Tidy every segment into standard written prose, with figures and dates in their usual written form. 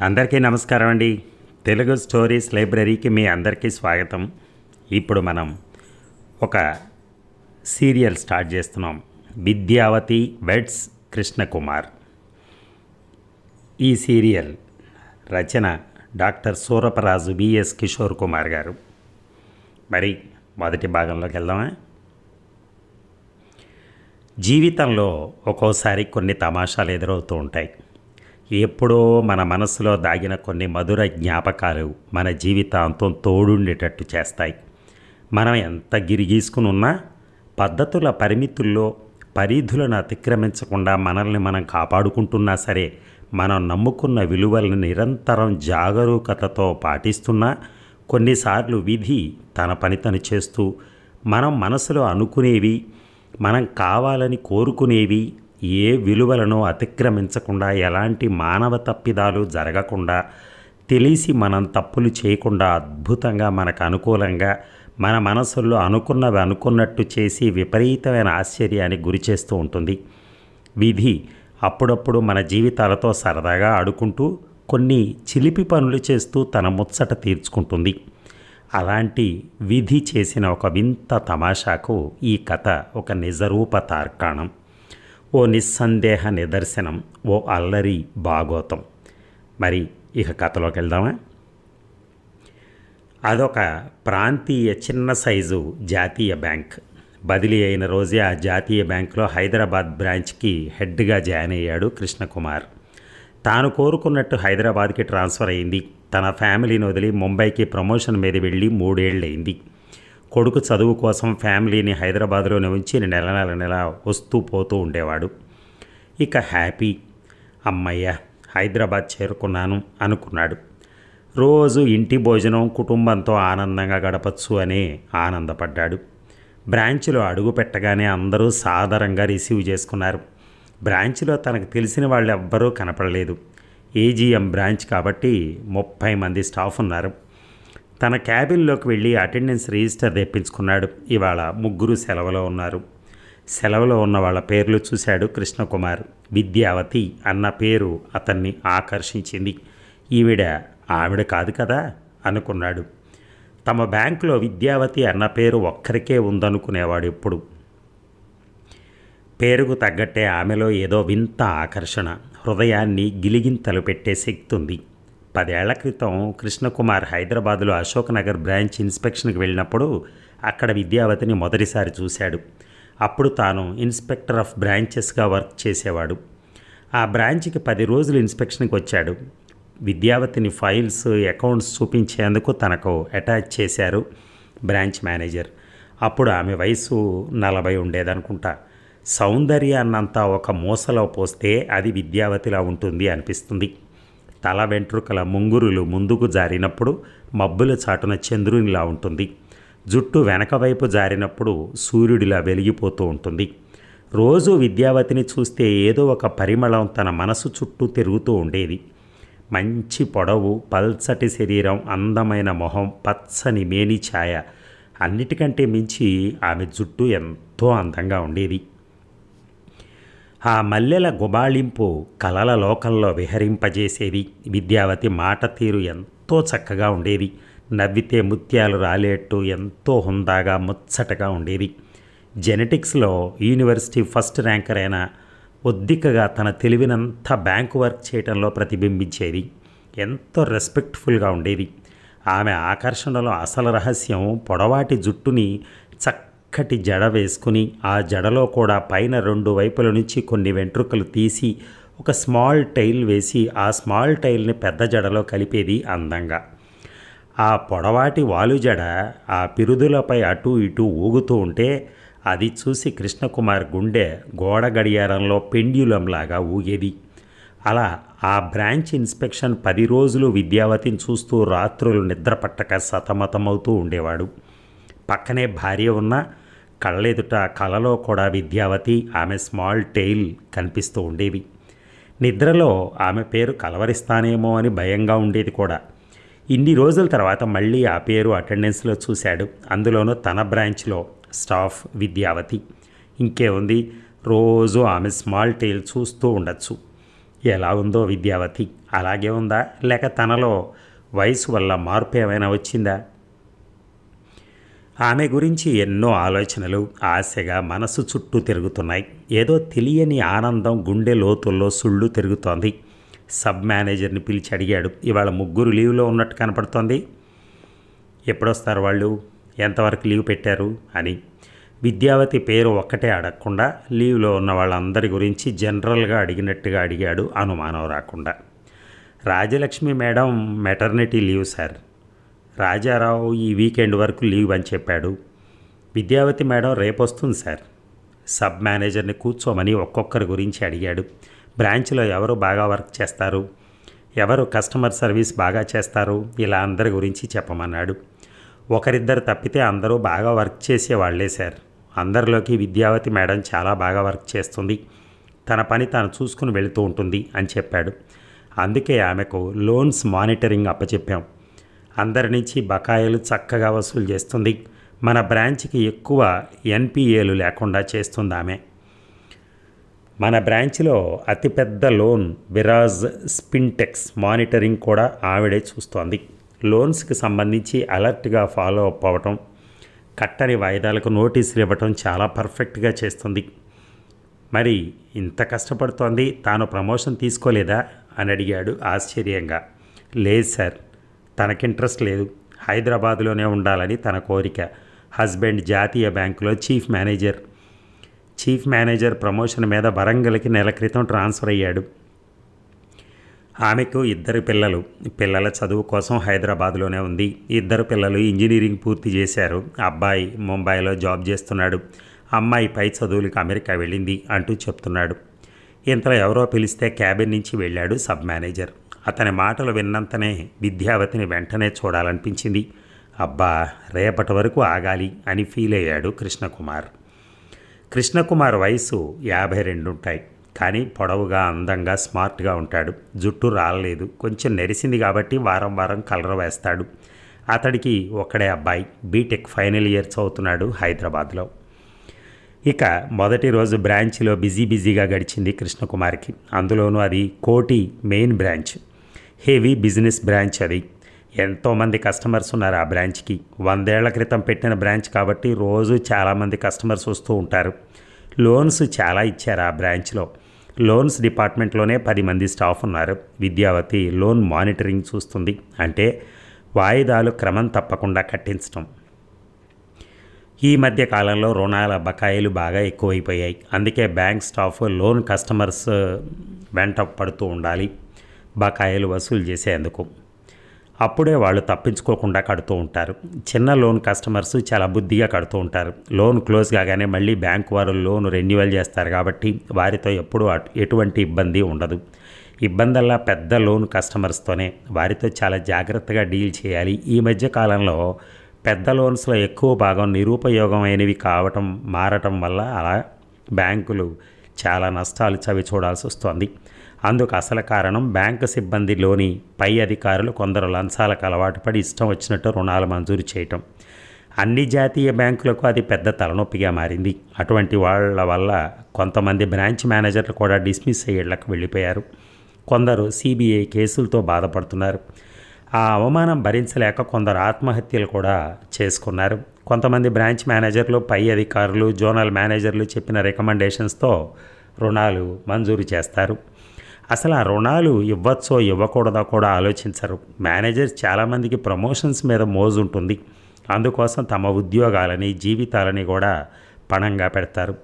అందరికీ నమస్కారం అండి. తెలుగు స్టోరీస్ లైబ్రరీకి మీ అందరికీ స్వాగతం. ఇప్పుడు మనం ఒక సీరియల్ స్టార్ట్ చేస్తున్నాం. విద్యావతి వెడ్స్ కృష్ణకుమార్. ఈ సీరియల్ రచన డాక్టర్ సూరపరాజు విఎస్ కిషోర్ కుమార్ గారు. మరి మొదటి భాగంలోకి వెళ్దామా? జీవితంలో ఒక్కోసారి కొన్ని తమాషాలు ఎదురవుతూ ఉంటాయి. ఎప్పుడో మన మనసులో దాగిన కొన్ని మధుర జ్ఞాపకాలు మన జీవితాంతం తోడుండేటట్టు చేస్తాయి. మనం ఎంత గిరిగీసుకుని ఉన్నా పద్ధతుల పరిమితుల్లో పరిధులను అతిక్రమించకుండా మనల్ని మనం కాపాడుకుంటున్నా సరే, మనం నమ్ముకున్న విలువలను నిరంతరం జాగరూకతతో పాటిస్తున్నా కొన్నిసార్లు విధి తన పని తను చేస్తూ మనం మనసులో అనుకునేవి, మనం కావాలని కోరుకునేవి, ఏ విలువలను అతిక్రమించకుండా, ఎలాంటి మానవ తప్పిదాలు జరగకుండా, తెలిసి మనం తప్పులు చేయకుండా అద్భుతంగా మనకు అనుకూలంగా మన మనసుల్లో అనుకున్నవి అనుకున్నట్టు చేసి విపరీతమైన ఆశ్చర్యానికి గురి చేస్తూ ఉంటుంది. విధి అప్పుడప్పుడు మన జీవితాలతో సరదాగా ఆడుకుంటూ కొన్ని చిలిపి పనులు చేస్తూ తన ముచ్చట తీర్చుకుంటుంది. అలాంటి విధి చేసిన ఒక వింత తమాషాకు ఈ కథ ఒక నిజరూప తార్కాణం, ఓ నిస్సందేహ నిదర్శనం, ఓ అల్లరి భాగోతం. మరి ఇక కథలోకి వెళ్దామా? అదొక ప్రాంతీయ చిన్న సైజు జాతీయ బ్యాంక్. బదిలీ అయిన రోజే ఆ జాతీయ బ్యాంకులో హైదరాబాద్ బ్రాంచ్కి హెడ్గా జాయిన్ అయ్యాడు కృష్ణకుమార్. తాను కోరుకున్నట్టు హైదరాబాద్కి ట్రాన్స్ఫర్ అయింది. తన ఫ్యామిలీని వదిలి ముంబైకి ప్రమోషన్ మీద వెళ్ళి 3 ఏళ్ళయింది. కొడుకు చదువు కోసం ఫ్యామిలీని హైదరాబాద్లోనే ఉంచి నెల వస్తూ పోతూ ఉండేవాడు. ఇక హ్యాపీ, అమ్మయ్య హైదరాబాద్ చేరుకున్నాను అనుకున్నాడు. రోజు ఇంటి భోజనం కుటుంబంతో ఆనందంగా గడపచ్చు అనే ఆనందపడ్డాడు. బ్రాంచ్లో అడుగు పెట్టగానే అందరూ సాదరంగా రిసీవ్ చేసుకున్నారు. బ్రాంచ్లో తనకు తెలిసిన వాళ్ళు ఎవ్వరూ కనపడలేదు. ఏజీఎం బ్రాంచ్ కాబట్టి 30 మంది స్టాఫ్ ఉన్నారు. తన క్యాబిన్లోకి వెళ్ళి అటెండెన్స్ రిజిస్టర్ తెప్పించుకున్నాడు. ఇవాళ 3 సెలవులో ఉన్నారు. సెలవులో ఉన్న వాళ్ళ పేర్లు చూశాడు కృష్ణకుమార్. విద్యావతి అన్న పేరు అతన్ని ఆకర్షించింది. ఆవిడ కాదు కదా అనుకున్నాడు. తమ బ్యాంకులో విద్యావతి అన్న పేరు ఒక్కరికే ఉందనుకునేవాడు ఎప్పుడు. పేరుకు తగ్గట్టే ఆమెలో ఏదో వింత ఆకర్షణ, హృదయాన్ని గిలిగింతలు పెట్టే శక్తి ఉంది. 10 ఏళ్ల క్రితం కృష్ణకుమార్ హైదరాబాదులో అశోక్ నగర్ బ్రాంచ్ ఇన్స్పెక్షన్కి వెళ్ళినప్పుడు అక్కడ విద్యావతిని మొదటిసారి చూశాడు. అప్పుడు తాను ఇన్స్పెక్టర్ ఆఫ్ బ్రాంచెస్గా వర్క్ చేసేవాడు. ఆ బ్రాంచ్కి 10 రోజులు ఇన్స్పెక్షన్కి వచ్చాడు. విద్యావతిని ఫైల్స్, అకౌంట్స్ చూపించేందుకు తనకు అటాచ్ చేశారు బ్రాంచ్ మేనేజర్. అప్పుడు ఆమె వయసు 40 ఉండేదనుకుంటా. సౌందర్యాన్నంతా ఒక మూసలో పోస్తే అది విద్యావతిలా ఉంటుంది అనిపిస్తుంది. తల వెంట్రుకల ముంగురులు ముందుకు జారినప్పుడు మబ్బుల చాటున చంద్రునిలా ఉంటుంది. జుట్టు వెనక వైపు జారినప్పుడు సూర్యుడిలా వెలిగిపోతూ ఉంటుంది. రోజు విద్యావతిని చూస్తే ఏదో ఒక పరిమళం తన మనసు చుట్టూ తిరుగుతూ ఉండేది. మంచి పొడవు, పల్చటి శరీరం, అందమైన మొహం, పచ్చని మేని ఛాయ, అన్నిటికంటే మించి ఆమె జుట్టు ఎంతో అందంగా ఉండేది. ఆ మల్లెల గుబాళింపు కలల లోకంలో విహరింపజేసేది. విద్యావతి మాట తీరు ఎంతో చక్కగా ఉండేది. నవ్వితే ముత్యాలు రాలేట్టు ఎంతో హుందాగా ముచ్చటగా ఉండేది. జెనెటిక్స్లో యూనివర్సిటీ ఫస్ట్ ర్యాంకర్ అయిన ఒద్దికగా తన తెలివినంతా బ్యాంకు వర్క్ చేయడంలో ప్రతిబింబించేది. ఎంతో రెస్పెక్ట్ఫుల్గా ఉండేది. ఆమె ఆకర్షణలో అసలు రహస్యం పొడవాటి జుట్టుని చక్కటి జడ వేసుకుని, ఆ జడలో కూడా పైన 2 వైపుల నుంచి కొన్ని వెంట్రుకలు తీసి ఒక స్మాల్ టైల్ వేసి ఆ స్మాల్ టైల్ని పెద్ద జడలో కలిపేది అందంగా. ఆ పొడవాటి వాలుజడ ఆ పిరుదులపై అటూ ఇటూ ఊగుతూ ఉంటే అది చూసి కృష్ణకుమార్ గుండె గోడ గడియారంలో పెండ్యులంలాగా ఊగేది. అలా ఆ బ్రాంచ్ ఇన్స్పెక్షన్ 10 రోజులు విద్యావతిని చూస్తూ రాత్రులు నిద్రపట్టక సతమతమవుతూ ఉండేవాడు. పక్కనే భార్య ఉన్న కళ్ళెదుట కలలో కూడా విద్యావతి, ఆమె స్మాల్ టెయిల్ కనిపిస్తూ ఉండేవి. నిద్రలో ఆమె పేరు కలవరిస్తానేమో అని భయంగా ఉండేది కూడా. ఇన్ని రోజుల తర్వాత మళ్ళీ ఆ పేరు అటెండెన్స్లో చూశాడు. అందులోనూ తన బ్రాంచ్లో స్టాఫ్ విద్యావతి. ఇంకే ఉంది, రోజు ఆమె స్మాల్ టెయిల్ చూస్తూ ఉండొచ్చు. ఎలా ఉందో విద్యావతి అలాగే ఉందా, లేక తనలో వయసు వల్ల మార్పు ఏమైనా వచ్చిందా? ఆమె గురించి ఎన్నో ఆలోచనలు ఆశగా మనసు చుట్టూ తిరుగుతున్నాయి. ఏదో తెలియని ఆనందం గుండె లోతుల్లో సుళ్ళు తిరుగుతోంది. సబ్ మేనేజర్ని పిలిచి అడిగాడు. ఇవాళ ముగ్గురు లీవ్లో ఉన్నట్టు కనపడుతోంది. ఎప్పుడొస్తారు వాళ్ళు, ఎంతవరకు లీవ్ పెట్టారు అని. విద్యావతి పేరు ఒక్కటే అడగకుండా లీవ్లో ఉన్న వాళ్ళందరి గురించి జనరల్గా అడిగినట్టుగా అడిగాడు, అనుమానం రాకుండా. Rajalakshmi madam maternity leave sir. Rajarao ఈ వీకెండ్ వరకు లీవ్ అని చెప్పాడు. విద్యావతి మేడం రేపు వస్తుంది సార్. సబ్ మేనేజర్ని కూర్చోమని ఒక్కొక్కరి గురించి అడిగాడు. బ్రాంచ్లో ఎవరు బాగా వర్క్ చేస్తారు, ఎవరు కస్టమర్ సర్వీస్ బాగా చేస్తారు, ఇలా అందరి గురించి చెప్పమన్నాడు. ఒకరిద్దరు తప్పితే అందరూ బాగా వర్క్ చేసేవాళ్లే సార్. అందరిలోకి విద్యావతి మేడం చాలా బాగా వర్క్ చేస్తుంది, తన పని తాను చూసుకుని వెళుతూ ఉంటుంది అని చెప్పాడు. అందుకే ఆమెకు లోన్స్ మానిటరింగ్ అప్పచెప్పాం. అందరి నుంచి బకాయిలు చక్కగా వసూలు చేస్తుంది. మన బ్రాంచ్కి ఎక్కువ ఎన్పిఏలు లేకుండా చేస్తుంది ఆమె. మన బ్రాంచ్లో అతిపెద్ద లోన్ విరాజ్ స్పిన్టెక్స్ మానిటరింగ్ కూడా ఆవిడే చూస్తోంది. లోన్స్కి సంబంధించి అలర్ట్గా ఫాలో అప్ అవ్వటం, కట్టని వాయిదాలకు నోటీసులు ఇవ్వటం చాలా పర్ఫెక్ట్గా చేస్తుంది. మరి ఇంత కష్టపడుతోంది, తాను ప్రమోషన్ తీసుకోలేదా అని అడిగాడు ఆశ్చర్యంగా. లేదు సార్, తనకి ఇంట్రెస్ట్ లేదు. హైదరాబాద్లోనే ఉండాలని తన కోరిక. హస్బెండ్ జాతీయ బ్యాంకులో చీఫ్ మేనేజర్ ప్రమోషన్ మీద వరంగల్కి నెల క్రితం ట్రాన్స్ఫర్ అయ్యాడు. ఆమెకు ఇద్దరు పిల్లల చదువు కోసం హైదరాబాద్లోనే ఉంది. ఇద్దరు పిల్లలు ఇంజనీరింగ్ పూర్తి చేశారు. అబ్బాయి ముంబైలో జాబ్ చేస్తున్నాడు. అమ్మాయి పై చదువులకు అమెరికా వెళ్ళింది అంటూ చెప్తున్నాడు. ఇంతలో ఎవరో పిలిస్తే క్యాబిన్ నుంచి వెళ్ళాడు సబ్ మేనేజర్. అతని మాటలు విన్నంతనే విద్యావతిని వెంటనే చూడాలనిపించింది. అబ్బా, రేపటి వరకు ఆగాలి అని ఫీల్ అయ్యాడు కృష్ణకుమార్ వయసు 52 ఉంటాయి. కానీ పొడవుగా, అందంగా, స్మార్ట్గా ఉంటాడు. జుట్టు రాలేదు, కొంచెం నెరిసింది కాబట్టి వారం వారం కలర్ వేస్తాడు. అతడికి ఒక్కడే అబ్బాయి, బీటెక్ ఫైనల్ ఇయర్ చదువుతున్నాడు హైదరాబాద్లో. ఇక మొదటి రోజు బ్రాంచ్లో బిజీగా గడిచింది కృష్ణకుమార్కి. అందులోనూ అది కోటి main branch, heavy business branch. అది ఎంతోమంది కస్టమర్స్ ఉన్నారు ఆ బ్రాంచ్కి. 100 ఏళ్ల క్రితం పెట్టిన బ్రాంచ్ కాబట్టి రోజు చాలామంది కస్టమర్స్ వస్తూ ఉంటారు. లోన్స్ చాలా ఇచ్చారు ఆ బ్రాంచ్లో. లోన్స్ డిపార్ట్మెంట్లోనే 10 మంది స్టాఫ్ ఉన్నారు. విద్యావతి లోన్ మానిటరింగ్ చూస్తుంది. అంటే వాయిదాలు క్రమం తప్పకుండా కట్టించడం. ఈ మధ్య కాలంలో రుణాల బకాయిలు బాగా ఎక్కువైపోయాయి. అందుకే బ్యాంక్ స్టాఫ్ లోన్ కస్టమర్స్ వెంట పడుతూ ఉండాలి బకాయిలు వసూలు చేసేందుకు. అప్పుడే వాళ్ళు తప్పించుకోకుండా కడుతూ ఉంటారు. చిన్న లోన్ కస్టమర్స్ చాలా బుద్ధిగా కడుతూ ఉంటారు. లోన్ క్లోజ్ కాగానే మళ్ళీ బ్యాంకు వారు లోన్ రెన్యువల్ చేస్తారు కాబట్టి వారితో ఎప్పుడూ ఎటువంటి ఇబ్బంది ఉండదు. ఇబ్బందల్లా పెద్ద లోన్ కస్టమర్స్తోనే. వారితో చాలా జాగ్రత్తగా డీల్ చేయాలి. ఈ మధ్య కాలంలో పెద్ద లోన్స్లో ఎక్కువ భాగం నిరుపయోగమైనవి మారటం వల్ల అలా బ్యాంకులు చాలా నష్టాలు చవి చూడాల్సి వస్తోంది. అందుకు అసలు కారణం బ్యాంకు సిబ్బందిలోని పై అధికారులు కొందరు లంచాలకు అలవాటు పడి ఇష్టం వచ్చినట్టు రుణాలు మంజూరు చేయటం. అన్ని జాతీయ బ్యాంకులకు అది పెద్ద తలనొప్పిగా మారింది. అటువంటి వాళ్ళ వల్ల కొంతమంది బ్రాంచ్ మేనేజర్లు కూడా డిస్మిస్ అయ్యేళ్లకు వెళ్ళిపోయారు. కొందరు సిబిఐ కేసులతో బాధపడుతున్నారు. ఆ అవమానం భరించలేక కొందరు ఆత్మహత్యలు కూడా చేసుకున్నారు. కొంతమంది బ్రాంచ్ మేనేజర్లు, పై అధికారులు, జోనల్ మేనేజర్లు చెప్పిన రికమెండేషన్స్తో రుణాలు మంజూరు చేస్తారు. అసలు ఆ రుణాలు ఇవ్వచ్చో ఇవ్వకూడదో కూడా ఆలోచించరు. మేనేజర్స్ చాలామందికి ప్రమోషన్స్ మీద మోజు ఉంటుంది. అందుకోసం తమ ఉద్యోగాలని, జీవితాలని కూడా పణంగా పెడతారు.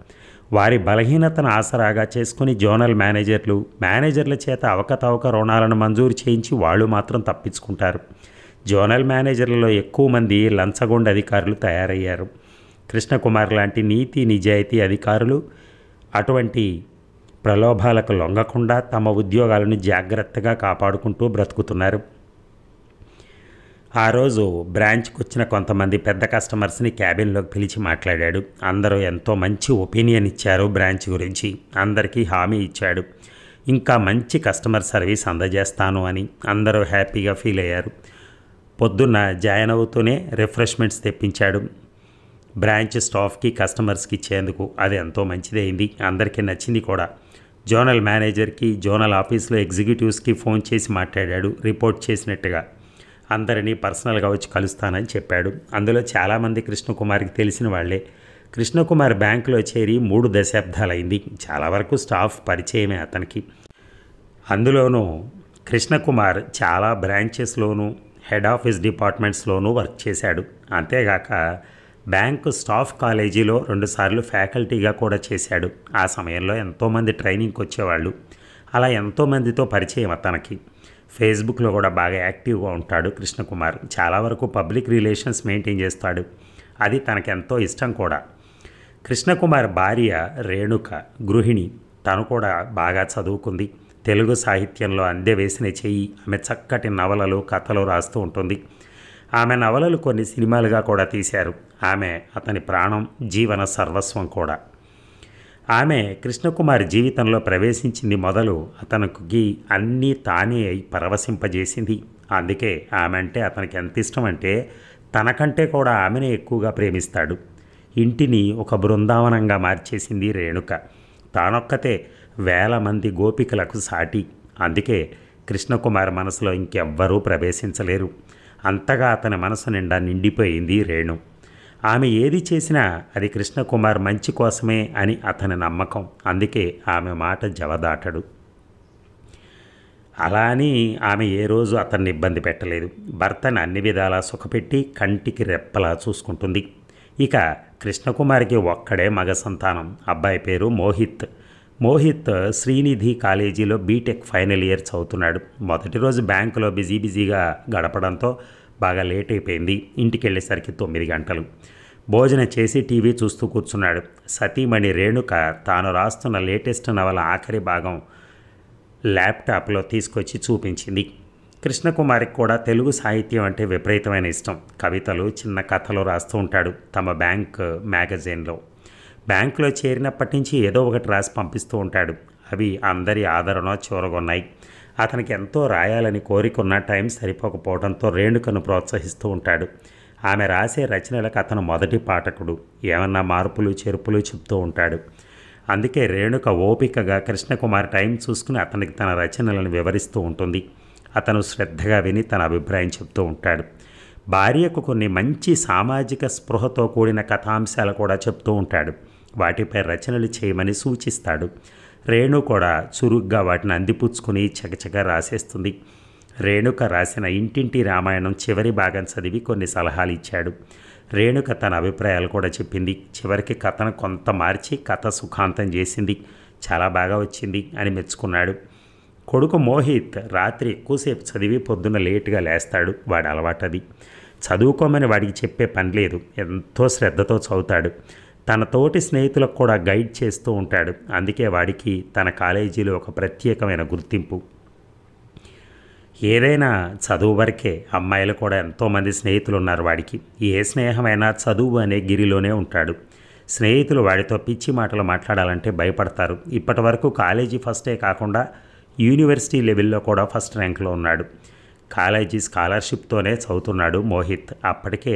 వారి బలహీనతను ఆసరాగా చేసుకుని జోనల్ మేనేజర్ల చేత అవకతవక రుణాలను మంజూరు చేయించి వాళ్ళు మాత్రం తప్పించుకుంటారు. జోనల్ మేనేజర్లలో ఎక్కువ మంది లంచగొండ అధికారులు తయారయ్యారు. కృష్ణకుమార్ లాంటి నీతి నిజాయితీ అధికారులు అటువంటి ప్రలోభాలకు లొంగకుండా తమ ఉద్యోగాలను జాగ్రత్తగా కాపాడుకుంటూ బ్రతుకుతున్నారు. ఆ రోజు బ్రాంచ్కి వచ్చిన కొంతమంది పెద్ద కస్టమర్స్ని క్యాబిన్లోకి పిలిచి మాట్లాడాడు. అందరూ ఎంతో మంచి ఒపీనియన్ ఇచ్చారు బ్రాంచ్ గురించి. అందరికీ హామీ ఇచ్చాడు, ఇంకా మంచి కస్టమర్ సర్వీస్ అందజేస్తాను అని. అందరూ హ్యాపీగా ఫీల్ అయ్యారు. పొద్దున్న జాయిన్ అవుతూనే రిఫ్రెష్మెంట్స్ తెప్పించాడు బ్రాంచ్ స్టాఫ్కి, కస్టమర్స్కి ఇచ్చేందుకు. అది ఎంతో మంచిదైంది, అందరికీ నచ్చింది కూడా. జోనల్ మేనేజర్కి, జోనల్ ఆఫీస్లో ఎగ్జిక్యూటివ్స్కి ఫోన్ చేసి మాట్లాడాడు రిపోర్ట్ చేసినట్టుగా. అందరినీ పర్సనల్గా వచ్చి కలుస్తానని చెప్పాడు. అందులో చాలామంది కృష్ణకుమార్కి తెలిసిన వాళ్లే. కృష్ణకుమార్ బ్యాంకులో చేరి 3 దశాబ్దాలైంది. చాలా వరకు స్టాఫ్ పరిచయమే అతనికి. అందులోనూ కృష్ణకుమార్ చాలా బ్రాంచెస్లోనూ హెడ్ ఆఫీస్ డిపార్ట్మెంట్స్లోనూ వర్క్ చేశాడు. అంతేగాక బ్యాంకు స్టాఫ్ కాలేజీలో 2 సార్లు ఫ్యాకల్టీగా కూడా చేశాడు. ఆ సమయంలో ఎంతోమంది ట్రైనింగ్కి వచ్చేవాళ్ళు. అలా ఎంతోమందితో పరిచయం అతనికి. ఫేస్బుక్లో కూడా బాగా యాక్టివ్గా ఉంటాడు కృష్ణకుమార్. చాలా వరకు పబ్లిక్ రిలేషన్స్ మెయింటైన్ చేస్తాడు. అది తనకెంతో ఇష్టం కూడా. కృష్ణకుమార్ భార్య రేణుక గృహిణి. తను కూడా బాగా చదువుకుంది. తెలుగు సాహిత్యంలో అందెవేసిన చెయ్యి. ఆమె చక్కటి నవలలు, కథలు రాస్తూ ఉంటుంది. ఆమె నవలలు కొన్ని సినిమాలుగా కూడా తీశారు. ఆమె అతని ప్రాణం, జీవన సర్వస్వం కూడా. ఆమె కృష్ణకుమార్ జీవితంలో ప్రవేశించింది మొదలు అతనికి అన్నీ తానే అయి పరవశింపజేసింది. అందుకే ఆమె అంటే అతనికి ఎంత ఇష్టం అంటే తనకంటే కూడా ఆమెనే ఎక్కువగా ప్రేమిస్తాడు. ఇంటిని ఒక బృందావనంగా మార్చేసింది రేణుక. తానొక్కతే వేల మంది గోపికలకు సాటి. అందుకే కృష్ణకుమార్ మనసులో ఇంకెవ్వరూ ప్రవేశించలేరు. అంతగా అతని మనసు నిండా నిండిపోయింది రేణు. ఆమె ఏది చేసినా అది కృష్ణకుమార్ మంచి కోసమే అని అతని నమ్మకం. అందుకే ఆమె మాట జవదాటడు. అలా అని ఆమె ఏ రోజు అతన్ని ఇబ్బంది పెట్టలేదు. భర్తను అన్ని విధాలా సుఖపెట్టి కంటికి రెప్పలా చూసుకుంటుంది. ఇక కృష్ణకుమార్కి ఒక్కడే మగ సంతానం. అబ్బాయి పేరు మోహిత్. మోహిత్ శ్రీనిధి కాలేజీలో బీటెక్ ఫైనల్ ఇయర్ చదువుతున్నాడు. మొదటి రోజు బ్యాంకులో బిజీగా గడపడంతో బాగా లేట్ అయిపోయింది. ఇంటికి వెళ్ళేసరికి 9 గంటలు. భోజనం చేసి టీవీ చూస్తూ కూర్చున్నాడు. సతీమణి రేణుక తాను రాస్తున్న లేటెస్ట్ నవల ఆఖరి భాగం ల్యాప్టాప్లో తీసుకొచ్చి చూపించింది. కృష్ణకుమారికి కూడా తెలుగు సాహిత్యం అంటే విపరీతమైన ఇష్టం. కవితలు, చిన్న కథలు రాస్తూ ఉంటాడు తమ బ్యాంక్ మ్యాగజైన్లో. బ్యాంకులో చేరినప్పటి నుంచి ఏదో ఒకటి రాసి పంపిస్తూ ఉంటాడు. అవి అందరి ఆదరణ చూరగొన్నాయి. అతనికి ఎంతో రాయాలని కోరికున్న టైం సరిపోకపోవడంతో రేణుకను ప్రోత్సహిస్తూ ఉంటాడు. ఆమె రాసే రచనలకు అతను మొదటి పాఠకుడు. ఏమన్నా మార్పులు చేర్పులు చెప్తూ ఉంటాడు. అందుకే రేణుక ఓపికగా కృష్ణకుమార్ టైం చూసుకుని అతనికి తన రచనలను వివరిస్తూ ఉంటుంది. అతను శ్రద్ధగా విని తన అభిప్రాయం చెప్తూ ఉంటాడు. భార్యకు కొన్ని మంచి సామాజిక స్పృహతో కూడిన కథాంశాలు కూడా చెప్తూ ఉంటాడు. వాటిపై రచనలు చేయమని సూచిస్తాడు. రేణు కూడా చురుగ్గా వాటిని అందిపుచ్చుకుని చకచక రాసేస్తుంది. రేణుక రాసిన ఇంటింటి రామాయణం చివరి భాగం చదివి కొన్ని సలహాలు ఇచ్చాడు. రేణుక తన అభిప్రాయాలు కూడా చెప్పింది. చివరికి కథను కొంత మార్చి కథ సుఖాంతం చేసింది. చాలా బాగా వచ్చింది అని మెచ్చుకున్నాడు. కొడుకు మోహిత్ రాత్రి ఎక్కువసేపు చదివి పొద్దున్న లేటుగా లేస్తాడు. వాడి అలవాటది. చదువుకోమని వాడికి చెప్పే పని లేదు. ఎంతో శ్రద్ధతో చదువుతాడు. తన తోటి స్నేహితులకు కూడా గైడ్ చేస్తూ ఉంటాడు. అందుకే వాడికి తన కాలేజీలో ఒక ప్రత్యేకమైన గుర్తింపు. ఏదైనా చదువు వరకే. అమ్మాయిలు కూడా ఎంతోమంది స్నేహితులు ఉన్నారు వాడికి. ఏ స్నేహమైనా చదువు అనే గిరిలోనే ఉంటాడు. స్నేహితులు వాడితో పిచ్చి మాటలు మాట్లాడాలంటే భయపడతారు. ఇప్పటి వరకు కాలేజీ ఫస్టే కాకుండా యూనివర్సిటీ లెవెల్లో కూడా ఫస్ట్ ర్యాంక్లో ఉన్నాడు. కాలేజీ స్కాలర్షిప్తోనే చదువుతున్నాడు మోహిత్. అప్పటికే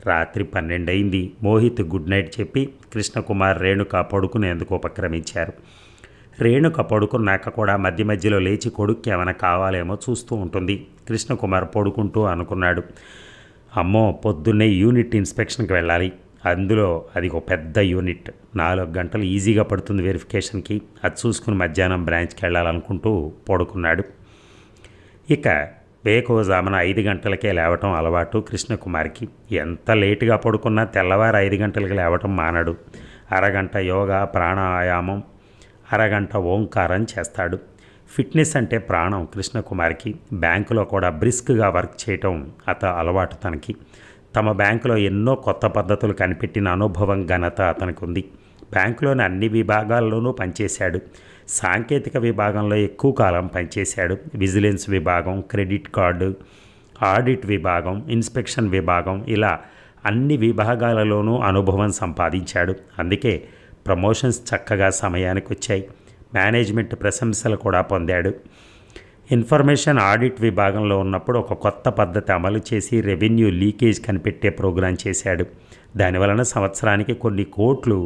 రాత్రి 12 అయింది. మోహిత్ గుడ్ నైట్ చెప్పి కృష్ణకుమార్, రేణుక పడుకునేందుకు ఉపక్రమించారు. రేణుక పడుకున్నాక కూడా మధ్య మధ్యలో లేచి కొడుక్కి ఏమైనా కావాలేమో చూస్తూ ఉంటుంది. కృష్ణకుమార్ పడుకుంటూ అనుకున్నాడు, అమ్మో పొద్దున్నే యూనిట్ ఇన్స్పెక్షన్కి వెళ్ళాలి. అందులో అది ఒక పెద్ద యూనిట్. 4 గంటలు ఈజీగా పడుతుంది వెరిఫికేషన్కి. అది చూసుకుని మధ్యాహ్నం బ్రాంచ్కి వెళ్ళాలనుకుంటూ పడుకున్నాడు. ఇక వేకువజామున 5 గంటలకే లేవటం అలవాటు కృష్ణకుమార్కి. ఎంత లేటుగా పడుకున్నా తెల్లవారు 5 గంటలకి లేవటం మానడు. అరగంట యోగా, ప్రాణాయామం, అరగంట ఓంకారం చేస్తాడు. ఫిట్నెస్ అంటే ప్రాణం కృష్ణకుమార్కి. బ్యాంకులో కూడా బ్రిస్క్గా వర్క్ చేయటం అలవాటు తనకి. తమ బ్యాంకులో ఎన్నో కొత్త పద్ధతులు కనిపెట్టిన అనుభవం, ఘనత అతనికి ఉంది. బ్యాంకులోని అన్ని విభాగాల్లోనూ పనిచేశాడు. సాంకేతిక విభాగంలో ఎక్కువ కాలం పనిచేశాడు. విజిలెన్స్ విభాగం, క్రెడిట్ కార్డు, ఆడిట్ విభాగం, ఇన్స్పెక్షన్ విభాగం, ఇలా అన్ని విభాగాలలోనూ అనుభవం సంపాదించాడు. అందుకే ప్రమోషన్స్ చక్కగా సమయానికి వచ్చాయి. మేనేజ్మెంట్ ప్రశంసలు కూడా పొందాడు. ఇన్ఫర్మేషన్ ఆడిట్ విభాగంలో ఉన్నప్పుడు ఒక కొత్త పద్ధతి అమలు చేసి రెవెన్యూ లీకేజ్ కనిపెట్టే ప్రోగ్రాం చేశాడు. దానివలన సంవత్సరానికి కొన్ని కోట్లు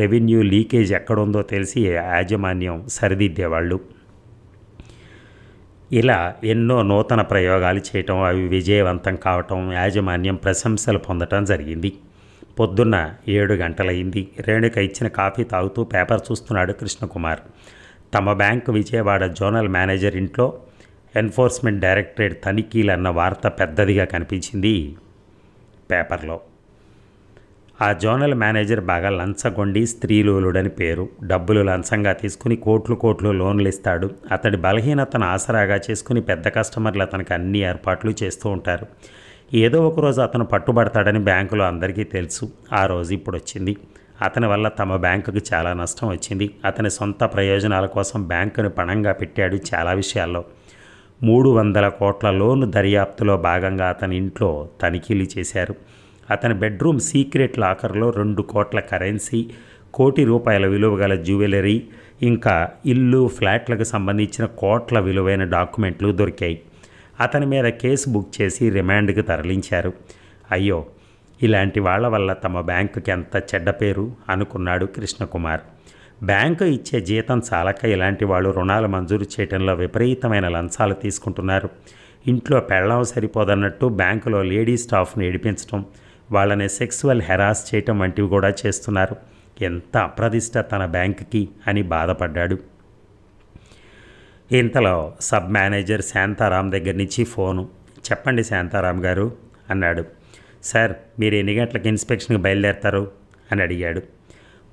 రెవెన్యూ లీకేజ్ ఎక్కడుందో తెలిసి యాజమాన్యం సరిదిద్దేవాళ్ళు. ఇలా ఎన్నో నూతన ప్రయోగాలు చేయటం, అవి విజయవంతం కావటం, యాజమాన్యం ప్రశంసలు పొందటం జరిగింది. పొద్దున్న 7 గంటలైంది. రేణుక ఇచ్చిన కాఫీ తాగుతూ పేపర్ చూస్తున్నాడు కృష్ణకుమార్. తమ బ్యాంకు విజయవాడ జోనల్ మేనేజర్ ఇంట్లో ఎన్ఫోర్స్మెంట్ డైరెక్టరేట్ తనిఖీలన్న వార్త పెద్దదిగా కనిపించింది పేపర్లో. ఆ జోనల్ మేనేజర్ బాగా లంచగొండి స్త్రీలోలుడని పేరు. డబ్బులు లంచంగా తీసుకుని కోట్లు లోన్లు ఇస్తాడు. అతడి బలహీనతను ఆసరాగా చేసుకుని పెద్ద కస్టమర్లు అతనికి అన్ని ఏర్పాట్లు చేస్తూ ఉంటారు. ఏదో ఒకరోజు అతను పట్టుబడతాడని బ్యాంకులో అందరికీ తెలుసు. ఆ రోజు ఇప్పుడు వచ్చింది. అతని వల్ల తమ బ్యాంకుకి చాలా నష్టం వచ్చింది. అతని సొంత ప్రయోజనాల కోసం బ్యాంకుని పణంగా పెట్టాడు చాలా విషయాల్లో. 300 కోట్ల లోను దర్యాప్తులో భాగంగా అతని ఇంట్లో తనిఖీలు చేశారు. అతని బెడ్రూమ్ సీక్రెట్ లాకర్లో 2 కోట్ల కరెన్సీ, ₹1 కోటి విలువ గల జ్యువెలరీ, ఇంకా ఇల్లు ఫ్లాట్లకు సంబంధించిన కోట్ల విలువైన డాక్యుమెంట్లు దొరికాయి. అతని మీద కేసు బుక్ చేసి రిమాండ్కి తరలించారు. అయ్యో, ఇలాంటి వాళ్ళ వల్ల తమ బ్యాంకుకి ఎంత చెడ్డ పేరు అనుకున్నాడు కృష్ణకుమార్. బ్యాంకు ఇచ్చే జీతం చాలక ఇలాంటి వాళ్ళు రుణాలు మంజూరు చేయడంలో విపరీతమైన లంచాలు తీసుకుంటున్నారు. ఇంట్లో పెళ్ళం సరిపోదన్నట్టు బ్యాంకులో లేడీ స్టాఫ్ను ఏడిపించడం, వాళ్ళని సెక్సువల్ హెరాస్ చేయటం వంటివి కూడా చేస్తున్నారు. ఎంత అప్రదిష్ట తన బ్యాంకుకి అని బాధపడ్డాడు. ఇంతలో సబ్ మేనేజర్ శాంతారాం దగ్గర నుంచి ఫోను. చెప్పండి శాంతారాం గారు అన్నాడు. సార్, మీరు ఎన్ని గంటలకు ఇన్స్పెక్షన్కి బయలుదేరతారు అని అడిగాడు.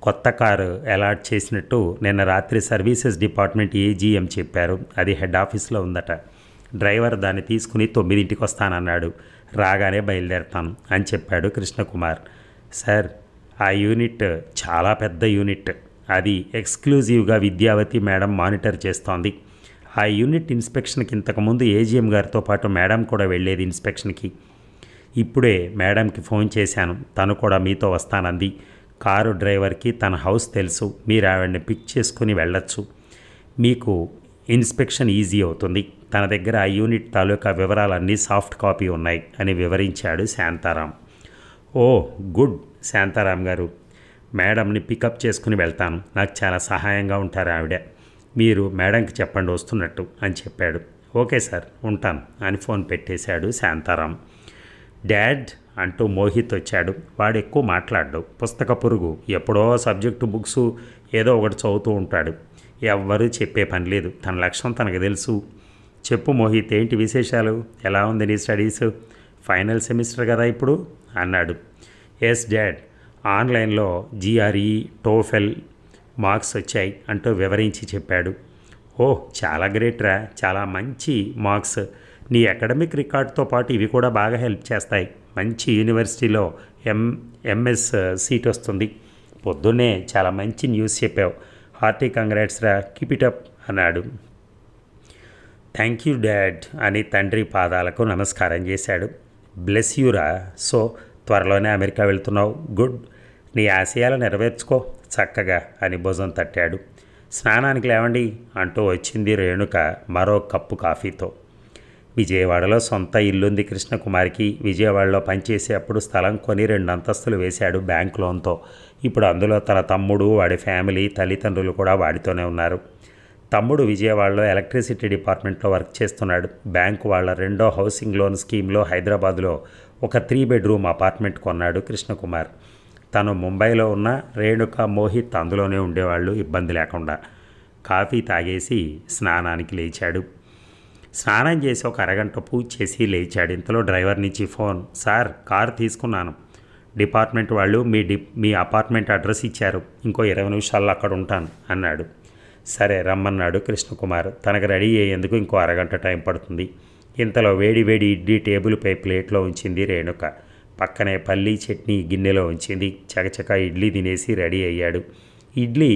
కొత్త కారు అలాట్ చేసినట్టు నిన్న రాత్రి సర్వీసెస్ డిపార్ట్మెంట్ ఏజీఎం చెప్పారు. అది హెడ్ ఆఫీస్లో ఉందట. డ్రైవర్ దాన్ని తీసుకుని 9ంటికి వస్తానన్నాడు. రాగానే బయలుదేరతాను అని చెప్పాడు కృష్ణకుమార్. సార్, ఆ యూనిట్ చాలా పెద్ద యూనిట్. అది ఎక్స్క్లూజివ్గా విద్యావతి మేడం మానిటర్ చేస్తోంది. ఆ యూనిట్ ఇన్స్పెక్షన్కి ఇంతకుముందు ఏజీఎం గారితో పాటు మేడం కూడా వెళ్ళేది ఇన్స్పెక్షన్కి. ఇప్పుడే మేడంకి ఫోన్ చేశాను, తను కూడా మీతో వస్తానంది. కారు డ్రైవర్కి తన హౌస్ తెలుసు, మీరు ఆవిడని పిక్ చేసుకుని వెళ్ళొచ్చు. మీకు ఇన్స్పెక్షన్ ఈజీ అవుతుంది. తన దగ్గర ఆ యూనిట్ తాలూకా వివరాలన్నీ సాఫ్ట్ కాపీ ఉన్నాయి అని వివరించాడు శాంతారాం. ఓ గుడ్ శాంతారాం గారు, మేడంని పికప్ చేసుకుని వెళ్తాను. నాకు చాలా సహాయంగా ఉంటారు ఆవిడ. మీరు మేడంకి చెప్పండి వస్తున్నట్టు అని చెప్పాడు. ఓకే సార్, ఉంటాను అని ఫోన్ పెట్టేశాడు శాంతారాం. డాడ్ అంటూ మోహిత్ వచ్చాడు. వాడు ఎక్కువ మాట్లాడ్డు, పుస్తక పురుగు. ఎప్పుడో సబ్జెక్టు బుక్స్ ఏదో ఒకటి చదువుతూ ఉంటాడు. ఎవ్వరూ చెప్పే పని లేదు. తన లక్ష్యం తనకు తెలుసు. చెప్పు మోహిత్, ఏంటి విశేషాలు? ఎలా ఉంది నీ స్టడీస్? ఫైనల్ సెమిస్టర్ కదా ఇప్పుడు అన్నాడు. ఎస్ డాడ్, ఆన్లైన్లో GRE టోఫెల్ మార్క్స్ వచ్చాయి అంటూ వివరించి చెప్పాడు. ఓ చాలా గ్రేట్ రా, చాలా మంచి మార్క్స్. నీ అకాడమిక్ రికార్డ్తో పాటు ఇవి కూడా బాగా హెల్ప్ చేస్తాయి. మంచి యూనివర్సిటీలో MS సీట్ వస్తుంది. పొద్దున్నే చాలా మంచి న్యూస్ చెప్పావు. హార్టీ కంగ్రాట్స్ రా, కీప్ ఇట్ అప్ అన్నాడు. థ్యాంక్ యూ డాడ్ అని తండ్రి పాదాలకు నమస్కారం చేశాడు. బ్లెస్ యూరా. సో త్వరలోనే అమెరికా వెళ్తున్నావు. గుడ్, నీ ఆశయాలు నెరవేర్చుకో చక్కగా అని భుజం తట్టాడు. స్నానానికి లేవండి అంటూ వచ్చింది రేణుక మరో కప్పు కాఫీతో. విజయవాడలో సొంత ఇల్లుంది కృష్ణకుమార్కి. విజయవాడలో పనిచేసే అప్పుడు స్థలం కొని 2 అంతస్తులు వేశాడు బ్యాంక్ లోన్తో. ఇప్పుడు అందులో తన తమ్ముడు, వాడి ఫ్యామిలీ, తల్లిదండ్రులు కూడా వాడితోనే ఉన్నారు. తమ్ముడు విజయవాడలో ఎలక్ట్రిసిటీ డిపార్ట్మెంట్లో వర్క్ చేస్తున్నాడు. బ్యాంకు వాళ్ళ 2వ హౌసింగ్ లోన్ స్కీమ్లో హైదరాబాద్లో ఒక 3 బెడ్రూమ్ అపార్ట్మెంట్ కొన్నాడు కృష్ణకుమార్. తను ముంబైలో ఉన్న రేణుక, మోహిత్ అందులోనే ఉండేవాళ్ళు ఇబ్బంది లేకుండా. కాఫీ తాగేసి స్నానానికి లేచాడు. స్నానం చేసి ఒక అరగంట పూజ చేసి లేచాడు. ఇంతలో డ్రైవర్ నుంచి ఫోన్. సార్, కారు తీసుకున్నాను. డిపార్ట్మెంట్ వాళ్ళు మీ అపార్ట్మెంట్ అడ్రస్ ఇచ్చారు. ఇంకో 20 నిమిషాల్లో అక్కడ ఉంటాను అన్నాడు. సరే రమ్మన్నాడు కృష్ణకుమార్. తనకు రెడీ అయ్యేందుకు ఇంకో అరగంట టైం పడుతుంది. ఇంతలో వేడి వేడి ఇడ్లీ టేబుల్పై ప్లేట్లో ఉంచింది రేణుక. పక్కనే పల్లీ చట్నీ గిన్నెలో ఉంచింది. చకచక ఇడ్లీ తినేసి రెడీ అయ్యాడు. ఇడ్లీ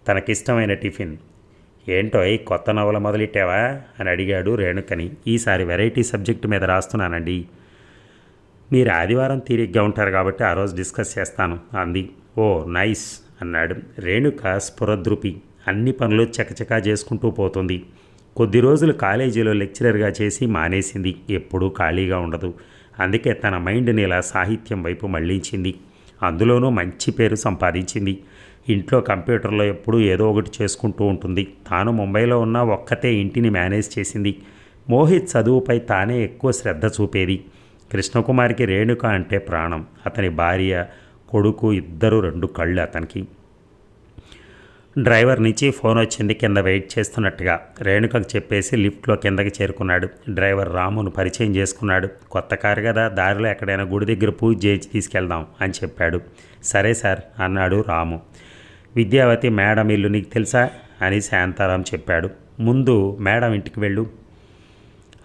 తనకిష్టమైన టిఫిన్. ఏంటో ఈ కొత్త నవల మొదలెట్టావా అని అడిగాడు రేణుకని. ఈసారి వెరైటీ సబ్జెక్టు మీద రాస్తున్నానండి. మీరు ఆదివారం తీరిగ్గా ఉంటారు కాబట్టి ఆ రోజు డిస్కస్ చేస్తాను అంది. ఓ నైస్ అన్నాడు. రేణుక స్ఫురద్రుపి. అన్ని పనులు చకచకా చేసుకుంటూ పోతుంది. కొద్ది రోజులు కాలేజీలో లెక్చరర్గా చేసి మానేసింది. ఎప్పుడూ ఖాళీగా ఉండదు. అందుకే తన మైండ్ని ఇలా సాహిత్యం వైపు మళ్లించింది. అందులోనూ మంచి పేరు సంపాదించింది. ఇంట్లో కంప్యూటర్లో ఎప్పుడూ ఏదో ఒకటి చేసుకుంటూ ఉంటుంది. తాను ముంబైలో ఉన్న ఒక్కతే ఇంటిని మేనేజ్ చేసింది. మోహిత్ చదువుపై తానే ఎక్కువ శ్రద్ధ చూపేది. కృష్ణకుమార్కి రేణుక అంటే ప్రాణం. అతని భార్య, కొడుకు ఇద్దరు రెండు కళ్ళు అతనికి. డ్రైవర్ నుంచి ఫోన్ వచ్చింది. కింద వెయిట్ చేస్తున్నట్టుగా రేణుకకు చెప్పేసి లిఫ్ట్లో కిందకి చేరుకున్నాడు. డ్రైవర్ రామును పరిచయం చేసుకున్నాడు. కొత్త కారు కదా, దారిలో ఎక్కడైనా గుడి దగ్గర పూజ చేయించి తీసుకెళ్దాం అని చెప్పాడు. సరే సార్ అన్నాడు రాము. విద్యావతి మేడం ఇల్లు నీకు తెలుసా అని శాంతారాం చెప్పాడు. ముందు మేడం ఇంటికి వెళ్ళు,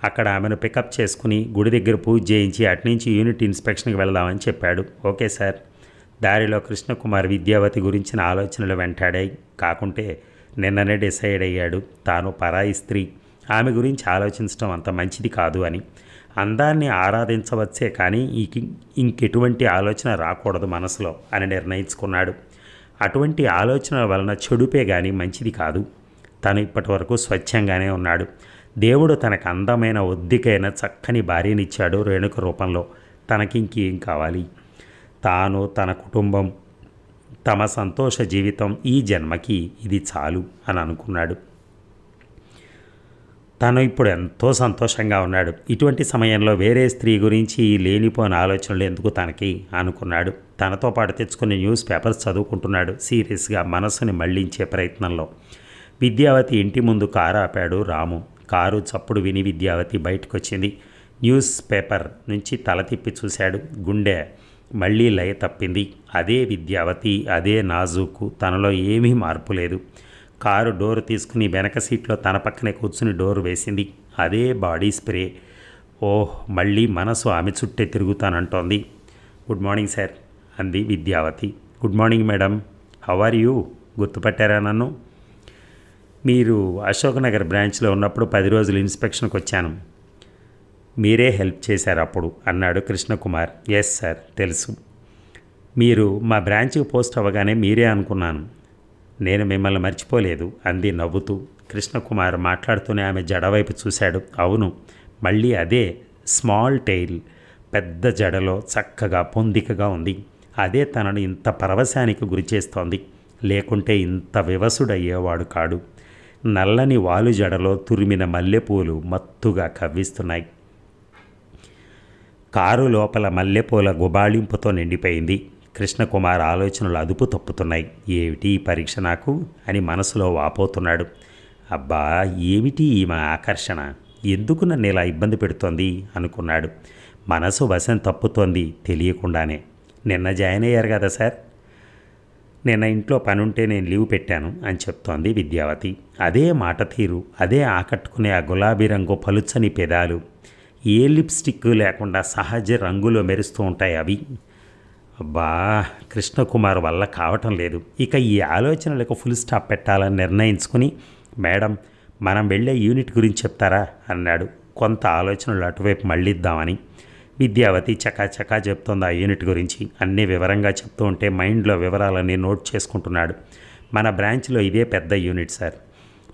అక్కడ ఆమెను పికప్ చేసుకుని గుడి దగ్గర పూజ చేయించి అట్నుంచి యూనిట్ ఇన్స్పెక్షన్కి వెళ్దామని చెప్పాడు. Okay sir. దారిలో కృష్ణకుమార్ విద్యావతి గురించిన ఆలోచనలు వెంటాడాయి. కాకుంటే నిన్ననే డిసైడ్ అయ్యాడు తాను పరాయి స్త్రీ, ఆమె గురించి ఆలోచించడం అంత మంచిది కాదు అని. అందాన్ని ఆరాధించవచ్చే కానీ ఇంకెటువంటి ఆలోచన రాకూడదు మనసులో అని నిర్ణయించుకున్నాడు. అటువంటి ఆలోచనల వలన చెడుపే కానీ మంచిది కాదు. తను ఇప్పటి వరకు స్వచ్ఛంగానే ఉన్నాడు. దేవుడు తనకు అందమైన ఒద్దికైన చక్కని భార్యనిచ్చాడు రేణుక రూపంలో. తనకింకేం కావాలి? తాను, తన కుటుంబం, తమ సంతోష జీవితం ఈ జన్మకి ఇది చాలు అని అనుకున్నాడు. తను ఇప్పుడు ఎంతో సంతోషంగా ఉన్నాడు. ఇటువంటి సమయంలో వేరే స్త్రీ గురించి లేనిపోని ఆలోచనలు ఎందుకు తనకి అనుకున్నాడు. తనతో పాటు తెచ్చుకుని న్యూస్ పేపర్స్ చదువుకుంటున్నాడు సీరియస్గా, మనసుని మళ్లించే ప్రయత్నంలో. విద్యావతి ఇంటి ముందు కారు ఆపాడు రాము. కారు చప్పుడు విని విద్యావతి బయటకు వచ్చింది. న్యూస్ పేపర్ నుంచి తల తిప్పి చూశాడు. గుండె మళ్ళీ లయ తప్పింది. అదే విద్యావతి, అదే నాజూకు, తనలో ఏమీ మార్పు లేదు. కారు డోర్ తీసుకుని వెనక సీట్లో తన పక్కనే కూర్చుని డోర్ వేసింది. అదే బాడీ స్ప్రే. ఓహ్, మళ్ళీ మనసు ఆమె చుట్టే తిరుగుతానంటోంది. గుడ్ మార్నింగ్ సార్ అంది Vidyavati. Good morning madam, how are you? గుర్తుపట్టారా నన్ను? మీరు అశోక్నగర్ బ్రాంచ్లో ఉన్నప్పుడు 10 రోజులు ఇన్స్పెక్షన్కి వచ్చాను. మీరే హెల్ప్ చేశారు అప్పుడు అన్నాడు కృష్ణకుమార్. ఎస్ సార్, తెలుసు. మీరు మా బ్రాంచ్కి పోస్ట్ అవ్వగానే మీరే అనుకున్నాను. నేను మిమ్మల్ని మర్చిపోలేదు అంది నవ్వుతూ. కృష్ణకుమార్ మాట్లాడుతూనే ఆమె జడవైపు చూశాడు. అవును, మళ్ళీ అదే స్మాల్ టైల్, పెద్ద జడలో చక్కగా పొందికగా ఉంది. అదే తనను ఇంత పరవశానికి గురిచేస్తోంది. లేకుంటే ఇంత వివసుడయ్యేవాడు కాడు. నల్లని వాలు జడలో తురిమిన మల్లెపూలు మత్తుగా కవ్విస్తున్నాయి. కారు లోపల మల్లెపూల గుబాళింపుతో నిండిపోయింది. కృష్ణకుమార్ ఆలోచనలు అదుపు తప్పుతున్నాయి. ఏమిటి ఈ పరీక్ష నాకు అని మనసులో వాపోతున్నాడు. అబ్బా, ఏమిటి ఈమె ఆకర్షణ, ఎందుకు నన్ను ఇలా ఇబ్బంది పెడుతోంది అనుకున్నాడు. మనసు వశం తప్పుతోంది తెలియకుండానే. నిన్న జాయిన్ అయ్యారు కదా సార్? నిన్న ఇంట్లో పనుంటే నేను లీవ్ పెట్టాను అని చెప్తోంది విద్యావతి. అదే మాట తీరు, అదే ఆకట్టుకునే ఆ గులాబీ రంగు పలుచని పెదాలు, ఏ లిప్స్టిక్ లేకుండా సహజ రంగులో మెరుస్తూ ఉంటాయి అవి. అబ్బా, కృష్ణకుమార్ వల్ల కావటం లేదు. ఇక ఈ ఆలోచనలకు ఫుల్ స్టాప్ పెట్టాలని నిర్ణయించుకుని, మేడం మనం వెళ్ళే యూనిట్ గురించి చెప్తారా అన్నాడు. కొంత ఆలోచనలు అటువైపు మళ్ళిద్దామని. విద్యావతి చకాచకా చెప్తోంది ఆ యూనిట్ గురించి. అన్నీ వివరంగా చెప్తూ ఉంటే మైండ్లో వివరాలన్నీ నోట్ చేసుకుంటున్నాడు. మన బ్రాంచ్లో ఇదే పెద్ద యూనిట్ సార్.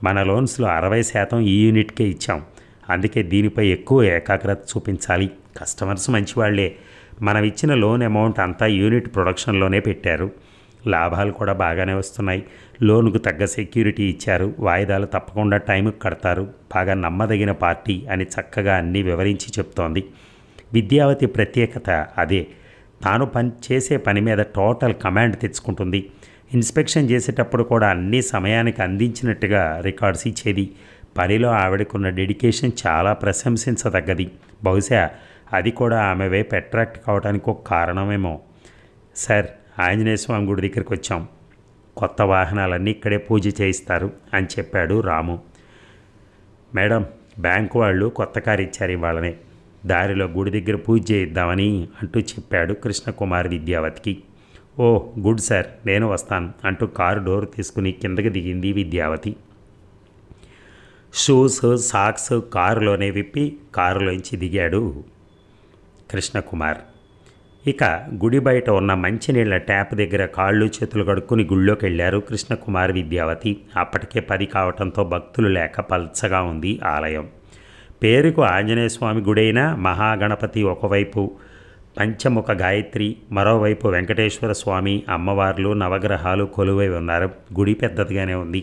మన లోన్స్లో 60% ఈ యూనిట్కే ఇచ్చాం. అందుకే దీనిపై ఎక్కువ ఏకాగ్రత చూపించాలి. కస్టమర్స్ మంచివాళ్లే. మనం ఇచ్చిన లోన్ అమౌంట్ అంతా యూనిట్ ప్రొడక్షన్లోనే పెట్టారు. లాభాలు కూడా బాగానే వస్తున్నాయి. లోనుకు తగ్గ సెక్యూరిటీ ఇచ్చారు. వాయిదాలు తప్పకుండా టైంకి కడతారు. బాగా నమ్మదగిన పార్టీ అని చక్కగా అన్నీ వివరించి చెప్తోంది. విద్యావతి ప్రత్యేకత అదే. తాను చేసే పని మీద టోటల్ కమాండ్ తెచ్చుకుంటుంది. ఇన్స్పెక్షన్ చేసేటప్పుడు కూడా అన్ని సమయానికి అందించినట్టుగా రికార్డ్స్ ఇచ్చేది. పనిలో ఆవిడకున్న డెడికేషన్ చాలా ప్రశంసించదగ్గది. బహుశా అది కూడా ఆమె వైపు అట్రాక్ట్ కావడానికి ఒక కారణమేమో. సార్, ఆంజనేయ స్వామి గుడి దగ్గరికి వచ్చాం. కొత్త వాహనాలన్నీ ఇక్కడే పూజ చేయిస్తారు అని చెప్పాడు రాము. మేడం, బ్యాంకు వాళ్ళు కొత్త కారు ఇచ్చారు ఇవాళనే. దారిలో గుడి దగ్గర పూజ చేయిద్దామని అంటూ చెప్పాడు కృష్ణకుమార్ విద్యావతికి. ఓ గుడ్ సార్, నేను వస్తాను అంటూ కారు డోర్ తీసుకుని కిందకి దిగింది విద్యావతి. షూస్, సాక్స్ కారులోనే విప్పి కారులోంచి దిగాడు కృష్ణకుమార్. ఇక గుడి బయట ఉన్న మంచినీళ్ళ ట్యాప్ దగ్గర కాళ్ళు చేతులు కడుక్కుని గుళ్ళోకి వెళ్ళారు కృష్ణకుమార్ విద్యావతి. అప్పటికే 10 కావటంతో భక్తులు లేక పల్చగా ఉంది ఆలయం. పేరుకు ఆంజనేయ స్వామి గుడైనా మహాగణపతి ఒకవైపు, పంచముఖ గాయత్రి, మరోవైపు వెంకటేశ్వర స్వామి, అమ్మవార్లు, నవగ్రహాలు కొలువై ఉన్నారు. గుడి పెద్దదిగానే ఉంది.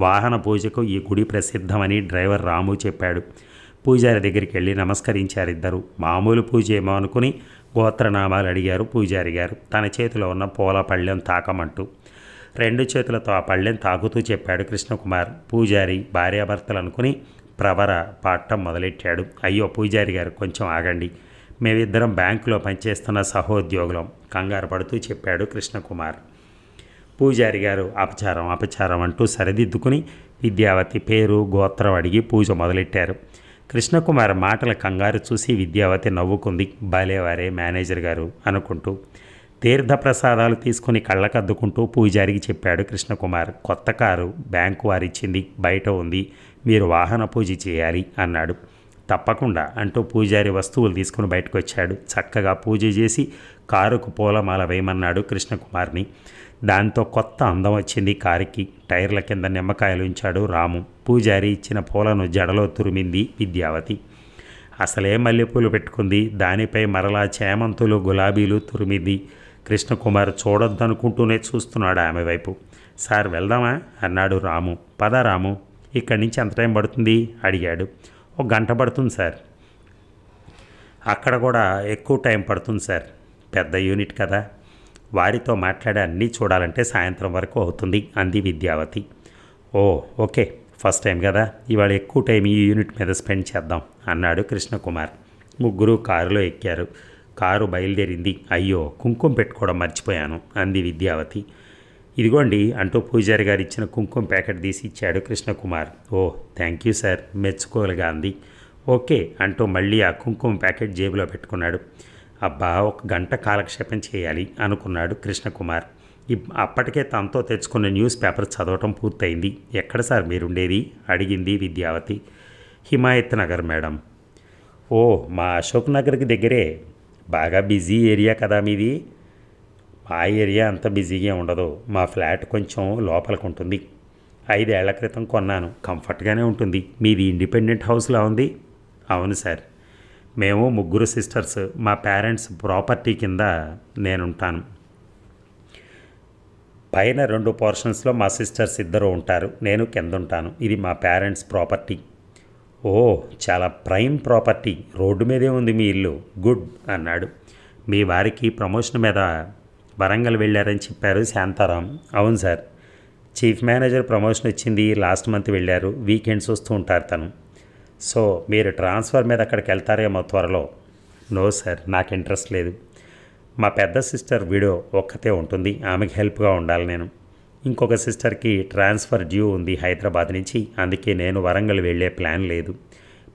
వాహన పూజకు ఈ గుడి ప్రసిద్ధమని డ్రైవర్ రాము చెప్పాడు. పూజారి దగ్గరికి వెళ్ళి నమస్కరించారిద్దరు. మామూలు పూజ ఏమో అనుకుని గోత్రనామాలు అడిగారు పూజారి గారు, తన చేతిలో ఉన్న పూల పళ్ళెం తాకమంటూ. 2 చేతులతో ఆ పళ్ళెం తాకుతూ చెప్పాడు కృష్ణకుమార్. పూజారి భార్యాభర్తలు అనుకుని ప్రవర పాడటం మొదలెట్టాడు. అయ్యో పూజారి గారు, కొంచెం ఆగండి, మేమిద్దరం బ్యాంకులో పనిచేస్తున్న సహోద్యోగులం, కంగారు పడుతూ చెప్పాడు కృష్ణకుమార్. పూజారి గారు అపచారం అపచారం అంటూ సరిదిద్దుకుని విద్యావతి పేరు గోత్రం అడిగి పూజ మొదలెట్టారు. కృష్ణకుమార్ మాటల కంగారు చూసి విద్యావతి నవ్వుకుంది. బాలేవారే మేనేజర్ గారు అనుకుంటూ. తీర్థప్రసాదాలు తీసుకుని కళ్ళకద్దుకుంటూ పూజారికి చెప్పాడు కృష్ణకుమార్. కొత్త కారు బ్యాంకు వారిచ్చింది, బయట ఉంది, మీరు వాహన పూజ చేయాలి అన్నాడు. తప్పకుండా అంటూ పూజారి వస్తువులు తీసుకుని బయటకు వచ్చాడు. చక్కగా పూజ చేసి కారుకు పూలమాల వేయమన్నాడు కృష్ణకుమార్ని. దాంతో కొత్త అందం వచ్చింది కారుకి. టైర్ల కింద నిమ్మకాయలు ఉంచాడు రాము. పూజారి ఇచ్చిన పూలను జడలో తురిమింది విద్యావతి. అసలే మల్లెపూలు పెట్టుకుంది, దానిపై మరలా చేమంతులు గులాబీలు తురిమింది. కృష్ణకుమార్ చూడొద్దనుకుంటూనే చూస్తున్నాడు ఆమె వైపు. సార్ వెళ్దామా అన్నాడు రాము. పద రాము, ఇక్కడి నుంచి ఎంత టైం పడుతుంది అడిగాడు. 1 గంట పడుతుంది సార్. అక్కడ కూడా ఎక్కువ టైం పడుతుంది సార్, పెద్ద యూనిట్ కదా, వారితో మాట్లాడి అన్నీ చూడాలంటే సాయంత్రం వరకు అవుతుంది అంది విద్యావతి. ఓ ఓకే, ఫస్ట్ టైం కదా, ఇవాళ ఎక్కువ టైం ఈ యూనిట్ మీద స్పెండ్ చేద్దాం అన్నాడు కృష్ణకుమార్. ముగ్గురు కారులో ఎక్కారు. కారు బయలుదేరింది. అయ్యో కుంకుమ పెట్టుకోవడం మర్చిపోయాను అంది విద్యావతి. ఇదిగోండి అంటూ పూజారి గారు ఇచ్చిన కుంకుమ ప్యాకెట్ తీసి ఇచ్చాడు కృష్ణకుమార్. ఓ థ్యాంక్ యూ సార్ మెచ్చుకోలుగా అంది. ఓకే అంటూ మళ్ళీ ఆ కుంకుమ ప్యాకెట్ జేబులో పెట్టుకున్నాడు. అబ్బా 1 గంట కాలక్షేపం చేయాలి అనుకున్నాడు కృష్ణకుమార్. అప్పటికే తనతో తెచ్చుకున్న న్యూస్ పేపర్ చదవటం పూర్తయింది. ఎక్కడ సార్ మీరుండేది అడిగింది విద్యావతి. హిమాయత్ నగర్ మేడం. ఓ మా అశోక్ నగర్కి దగ్గరే, బాగా బిజీ ఏరియా కదా మీది. మా ఏరియా అంత బిజీగా ఉండదు, మా ఫ్లాట్ కొంచెం లోపలికి ఉంటుంది. 5 ఏళ్ల క్రితం కొన్నాను, కంఫర్ట్గానే ఉంటుంది. మీది ఇండిపెండెంట్ హౌస్లా ఉంది. అవును సార్, మేము 3 సిస్టర్స్, మా పేరెంట్స్ ప్రాపర్టీ కింద నేనుంటాను. పైన 2 పోర్షన్స్లో మా సిస్టర్స్ 2 ఉంటారు, నేను కింద ఉంటాను. ఇది మా పేరెంట్స్ ప్రాపర్టీ. ఓ చాలా ప్రైమ్ ప్రాపర్టీ, రోడ్డు మీదే ఉంది మీ ఇల్లు, గుడ్ అన్నాడు. మీ వారికి ప్రమోషన్ మీద వరంగల్ వెళ్ళారని చెప్పారు శాంతారాం. అవును సార్, చీఫ్ మేనేజర్ ప్రమోషన్ వచ్చింది, లాస్ట్ మంత్ వెళ్ళారు, వీకెండ్స్ వస్తూ ఉంటారు తను. సో మీరు ట్రాన్స్ఫర్ మీద అక్కడికి వెళ్తారేమో త్వరలో. నో సార్, నాకు ఇంట్రెస్ట్ లేదు. మా పెద్ద సిస్టర్ విడో ఒక్కతే ఉంటుంది, ఆమెకి హెల్ప్గా ఉండాలి నేను. ఇంకొక సిస్టర్కి ట్రాన్స్ఫర్ డ్యూ ఉంది హైదరాబాద్ నుంచి, అందుకే నేను వరంగల్ వెళ్ళే ప్లాన్ లేదు.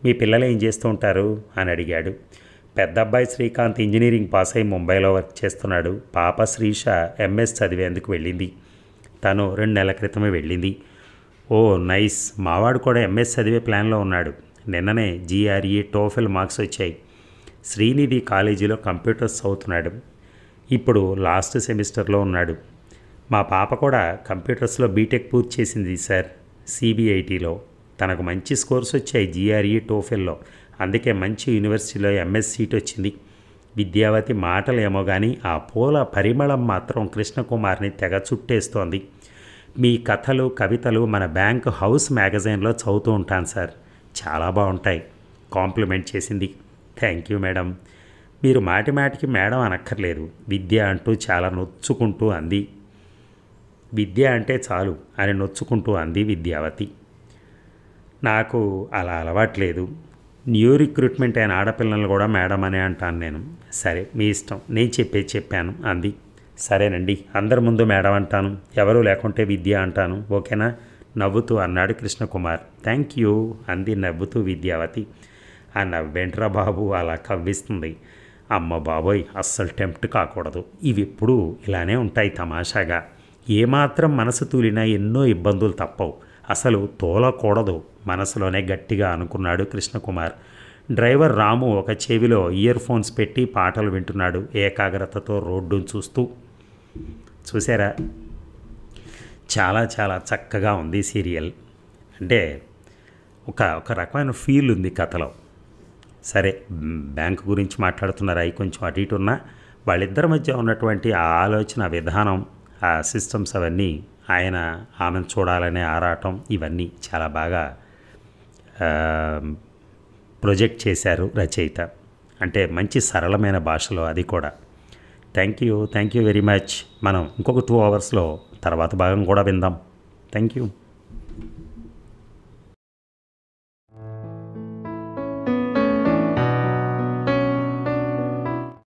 మీ పిల్లలు ఏం చేస్తూ ఉంటారు అని అడిగాడు. పెద్ద అబ్బాయి శ్రీకాంత్ ఇంజనీరింగ్ పాస్ అయి ముంబైలో వర్క్ చేస్తున్నాడు. పాప శ్రీష ఎంఎస్ చదివేందుకు వెళ్ళింది. తను 2 నెలల క్రితమే వెళ్ళింది. ఓ నైస్, మావాడు కూడా ఎంఎస్ చదివే ప్లాన్లో ఉన్నాడు. నిన్ననే జీఆర్ఈ టోఫెల్ మార్క్స్ వచ్చాయి. శ్రీనిధి కాలేజీలో కంప్యూటర్స్ చదువుతున్నాడు, ఇప్పుడు లాస్ట్ సెమిస్టర్లో ఉన్నాడు. మా పాప కూడా కంప్యూటర్స్లో బీటెక్ పూర్తి చేసింది సార్, సిబిఐటీలో. తనకు మంచి స్కోర్స్ వచ్చాయి జీఆర్ఈ టోఫెల్లో, అందుకే మంచి యూనివర్సిటీలో ఎంఎస్ సీట్ వచ్చింది. విద్యావతి మాటలేమో కానీ ఆ పూల పరిమళం మాత్రం కృష్ణకుమార్ని తెగ చుట్టేస్తోంది. మీ కథలు కవితలు మన బ్యాంక్ హౌస్ మ్యాగజైన్లో చదువుతూ ఉంటాను సార్, చాలా బాగుంటాయి కాంప్లిమెంట్ చేసింది. Thank you madam. మీరు మాటి మాటికి మేడం అనక్కర్లేదు, విద్య అంటూ చాలా నొచ్చుకుంటూ అంది. విద్య అంటే చాలు అని నొచ్చుకుంటూ అంది విద్యావతి. నాకు అలా అలవాట్లేదు, న్యూ రిక్రూట్మెంట్ అయిన ఆడపిల్లలు కూడా మేడం అనే అంటాను నేను. సరే మీ ఇష్టం, నేను చెప్పాను అంది. సరేనండి, అందరి ముందు మేడం అంటాను, ఎవరూ లేకుంటే విద్య అంటాను, ఓకేనా నవ్వుతూ అన్నాడు కృష్ణకుమార్. థ్యాంక్ యూ అంది నవ్వుతూ విద్యావతి. ఆ నవ్వేంట్రా బాబు అలా కవ్విస్తుంది. అమ్మ బాబోయ్, అస్సలు టెంప్ట్ కాకూడదు, ఇవి ఎప్పుడూ ఇలానే ఉంటాయి తమాషాగా. ఏమాత్రం మనసు తూలినా ఎన్నో ఇబ్బందులు తప్పవు, అసలు తోలకూడదు మనసులోనే గట్టిగా అనుకున్నాడు కృష్ణకుమార్. డ్రైవర్ రాము ఒక చెవిలో ఇయర్ ఫోన్స్ పెట్టి పాటలు వింటున్నాడు ఏకాగ్రతతో రోడ్డును చూస్తూ. చూసారా, చాలా చాలా చక్కగా ఉంది సీరియల్. అంటే ఒక రకమైన ఫీల్ ఉంది కథలో. సరే బ్యాంకు గురించి మాట్లాడుతున్నారు, అవి కొంచెం అటు ఇటు ఉన్నా వాళ్ళిద్దరి మధ్య ఉన్నటువంటి ఆ ఆలోచన విధానం, ఆ సిస్టమ్స్ అవన్నీ ఆయన ఆమెను చూడాలనే ఆరాటం ఇవన్నీ చాలా బాగా ప్రొజెక్ట్ చేశారు రచయిత. అంటే మంచి సరళమైన భాషలో అది కూడా. Thank you very much. మనం ఇంకొక 2 అవర్స్లో తర్వాత భాగం కూడా విందాం. Thank you.